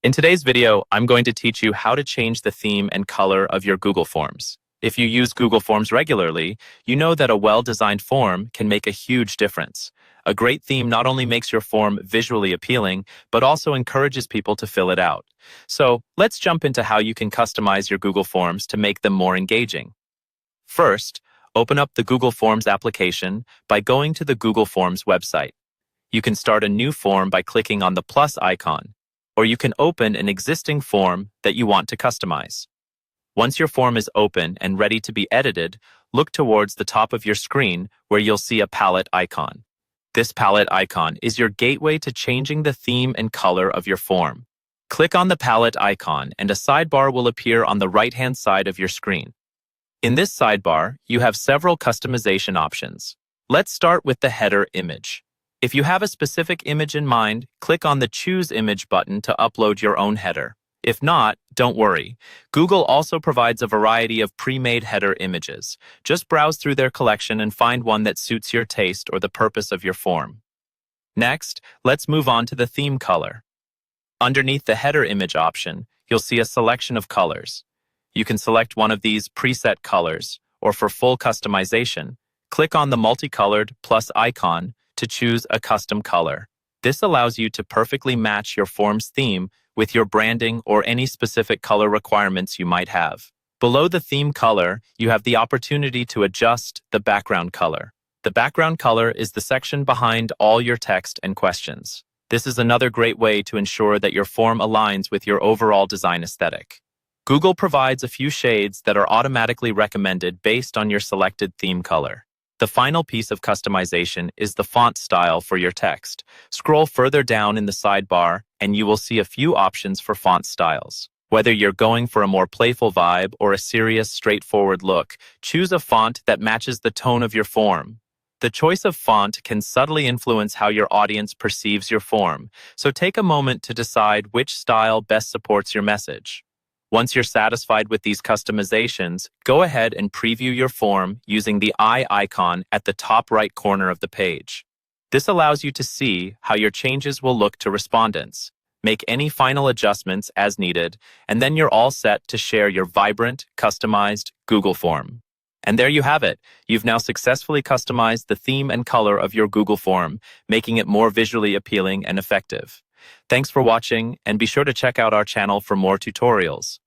In today's video, I'm going to teach you how to change the theme and color of your Google Forms. If you use Google Forms regularly, you know that a well-designed form can make a huge difference. A great theme not only makes your form visually appealing, but also encourages people to fill it out. So, let's jump into how you can customize your Google Forms to make them more engaging. First, open up the Google Forms application by going to the Google Forms website. You can start a new form by clicking on the plus icon, or you can open an existing form that you want to customize. Once your form is open and ready to be edited, look towards the top of your screen where you'll see a palette icon. This palette icon is your gateway to changing the theme and color of your form. Click on the palette icon and a sidebar will appear on the right-hand side of your screen. In this sidebar, you have several customization options. Let's start with the header image. If you have a specific image in mind, click on the Choose Image button to upload your own header. If not, don't worry. Google also provides a variety of pre-made header images. Just browse through their collection and find one that suits your taste or the purpose of your form. Next, let's move on to the theme color. Underneath the header image option, you'll see a selection of colors. You can select one of these preset colors, or for full customization, click on the multicolored plus icon to choose a custom color. This allows you to perfectly match your form's theme with your branding or any specific color requirements you might have. Below the theme color, you have the opportunity to adjust the background color. The background color is the section behind all your text and questions. This is another great way to ensure that your form aligns with your overall design aesthetic. Google provides a few shades that are automatically recommended based on your selected theme color. The final piece of customization is the font style for your text. Scroll further down in the sidebar and you will see a few options for font styles. Whether you're going for a more playful vibe or a serious, straightforward look, choose a font that matches the tone of your form. The choice of font can subtly influence how your audience perceives your form, so take a moment to decide which style best supports your message. Once you're satisfied with these customizations, go ahead and preview your form using the eye icon at the top right corner of the page. This allows you to see how your changes will look to respondents. Make any final adjustments as needed, and then you're all set to share your vibrant, customized Google form. And there you have it. You've now successfully customized the theme and color of your Google form, making it more visually appealing and effective. Thanks for watching, and be sure to check out our channel for more tutorials.